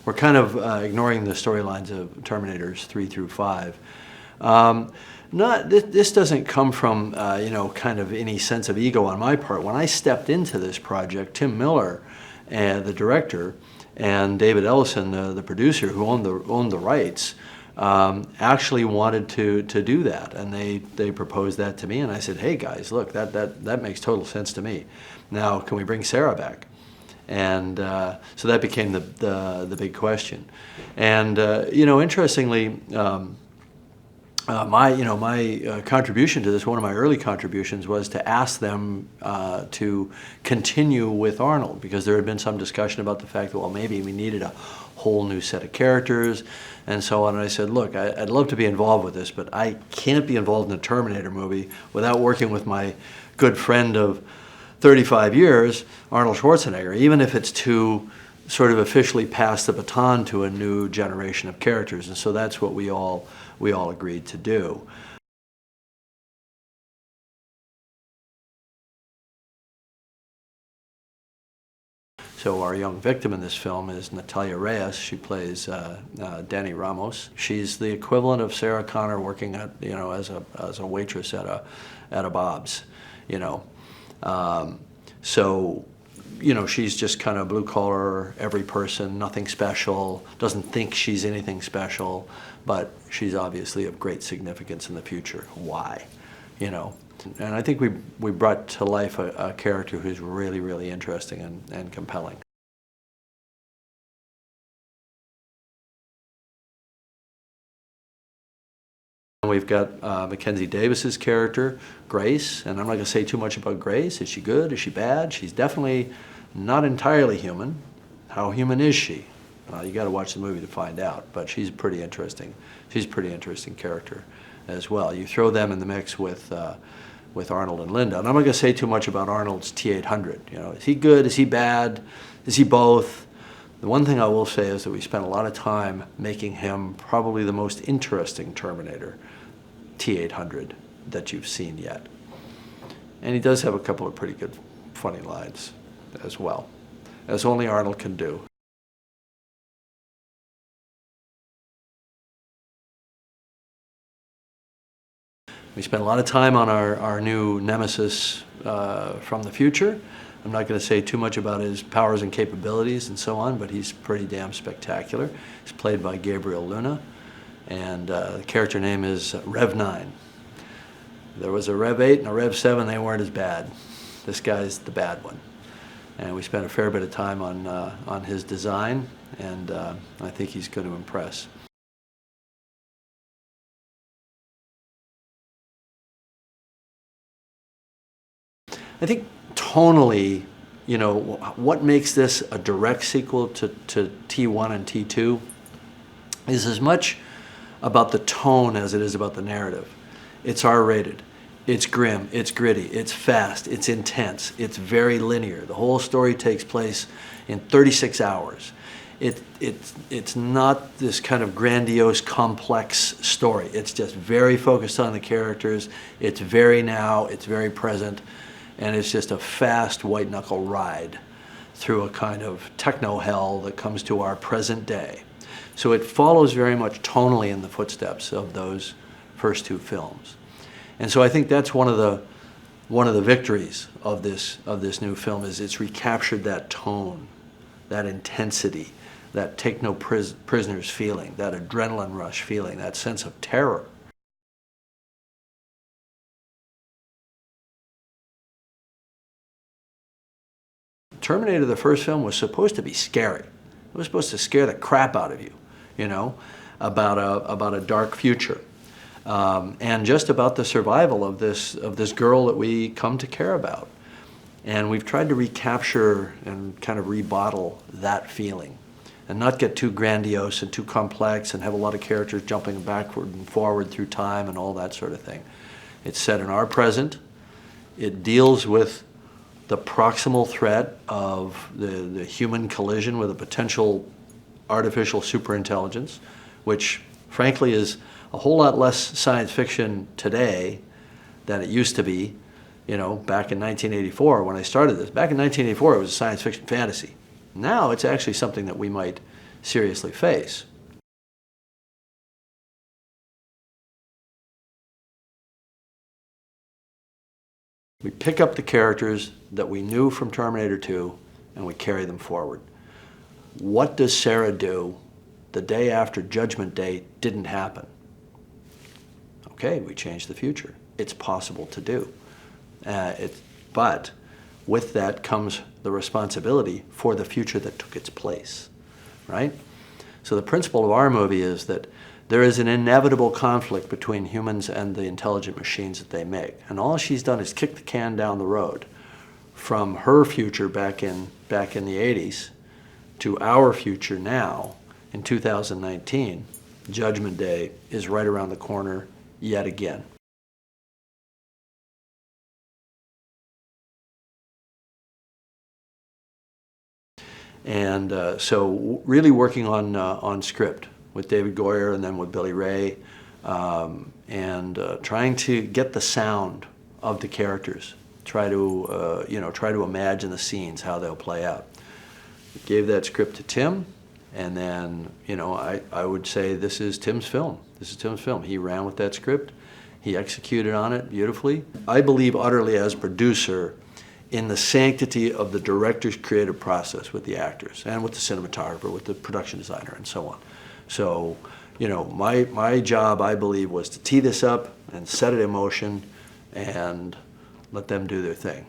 we're kind of ignoring the storylines of Terminators 3 through 5. This doesn't come from you know, kind of any sense of ego on my part. When I stepped into this project, Tim Miller, the director, and David Ellison, the producer, who owned the rights, actually wanted to do that, and they proposed that to me, and I said, hey guys, look, that makes total sense to me. Now, can we bring Sarah back? And so that became the big question. And you know, interestingly, my contribution to this, one of my early contributions, was to ask them to continue with Arnold, because there had been some discussion about the fact that, well, maybe we needed a whole new set of characters and so on. And I said, look, I'd love to be involved with this, but I can't be involved in a Terminator movie without working with my good friend of 35 years, Arnold Schwarzenegger, even if it's to sort of officially pass the baton to a new generation of characters. And so that's what we all agreed to do. So our young victim in this film is Natalia Reyes. She plays Danny Ramos. She's the equivalent of Sarah Connor working at, you know, as a waitress at a Bob's, you know. So, you know, she's just kind of blue collar, every person, nothing special, doesn't think she's anything special, but she's obviously of great significance in the future. Why? You know. And I think we brought to life a character who's really, really interesting and compelling. We've got Mackenzie Davis's character, Grace, and I'm not going to say too much about Grace. Is she good? Is she bad? She's definitely not entirely human. How human is she? You got to watch the movie to find out, but she's pretty interesting. She's a pretty interesting character as well. You throw them in the mix with Arnold and Linda. And I'm not going to say too much about Arnold's T-800. You know, is he good? Is he bad? Is he both? The one thing I will say is that we spent a lot of time making him probably the most interesting Terminator T-800 that you've seen yet. And he does have a couple of pretty good funny lines as well, as only Arnold can do. We spent a lot of time on our new nemesis from the future. I'm not going to say too much about his powers and capabilities and so on, but he's pretty damn spectacular. He's played by Gabriel Luna, and the character name is Rev 9. There was a Rev 8 and a Rev 7, they weren't as bad. This guy's the bad one. And we spent a fair bit of time on his design, and I think he's going to impress. I think tonally, you know, what makes this a direct sequel to T1 and T2 is as much about the tone as it is about the narrative. It's R-rated, it's grim, it's gritty, it's fast, it's intense, it's very linear. The whole story takes place in 36 hours. It's not this kind of grandiose, complex story. It's just very focused on the characters. It's very now, it's very present. And it's just a fast white-knuckle ride through a kind of techno-hell that comes to our present day. So it follows very much tonally in the footsteps of those first two films. And so I think that's one of the victories of this new film, is it's recaptured that tone, that intensity, that take no prisoners feeling, that adrenaline rush feeling, that sense of terror. Terminator, the first film, was supposed to be scary. It was supposed to scare the crap out of you, you know, about a dark future, and just about the survival of this girl that we come to care about. And we've tried to recapture and kind of rebottle that feeling, and not get too grandiose and too complex and have a lot of characters jumping backward and forward through time and all that sort of thing. It's set in our present. It deals with the proximal threat of the human collision with a potential artificial superintelligence, which frankly is a whole lot less science fiction today than it used to be, you know, back in 1984 when I started this. Back in 1984 it was a science fiction fantasy. Now it's actually something that we might seriously face. We pick up the characters that we knew from Terminator 2 and we carry them forward. What does Sarah do the day after Judgment Day didn't happen? Okay, we change the future. It's possible to do. But with that comes the responsibility for the future that took its place, right? So the principle of our movie is that there is an inevitable conflict between humans and the intelligent machines that they make. And all she's done is kick the can down the road from her future back in the 80s to our future now in 2019. Judgment Day is right around the corner yet again. And so really working on script with David Goyer and then with Billy Ray, and trying to get the sound of the characters. Try to imagine the scenes, how they'll play out. Gave that script to Tim, and then I would say this is Tim's film. This is Tim's film. He ran with that script. He executed on it beautifully. I believe utterly as producer in the sanctity of the director's creative process with the actors and with the cinematographer, with the production designer, and so on. So, my job, I believe, was to tee this up and set it in motion and let them do their thing.